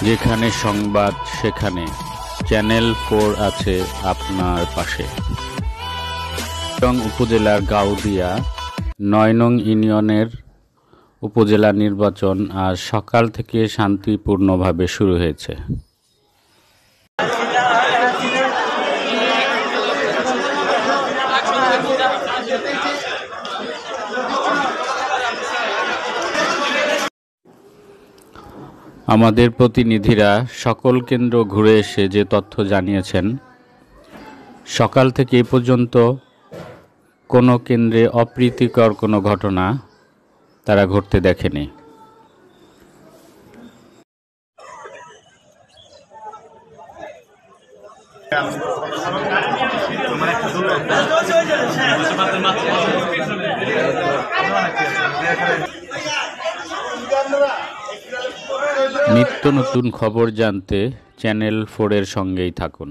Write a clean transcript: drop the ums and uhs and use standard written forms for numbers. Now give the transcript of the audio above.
যেখানে সংবাদ সেখানে চ্যানেল 4 আছে আপনার পাশে। উপজেলার গাউদিয়া ৯ নং ইউনিয়নের উপজেলা নির্বাচন আজ সকাল থেকে শান্তিপূর্ণভাবে শুরু হয়েছে। আমাদের প্রতিনিধিরা সকল কেন্দ্র ঘুরে এসে যে তথ্য জানিয়েছেন, সকাল থেকে এ পর্যন্ত কোনো কেন্দ্রে অপ্রীতিকর কোনো ঘটনা তারা ঘটতে দেখেনি। নিত্য নতুন খবর জানতে চ্যানেল 4 এর সঙ্গেই থাকুন।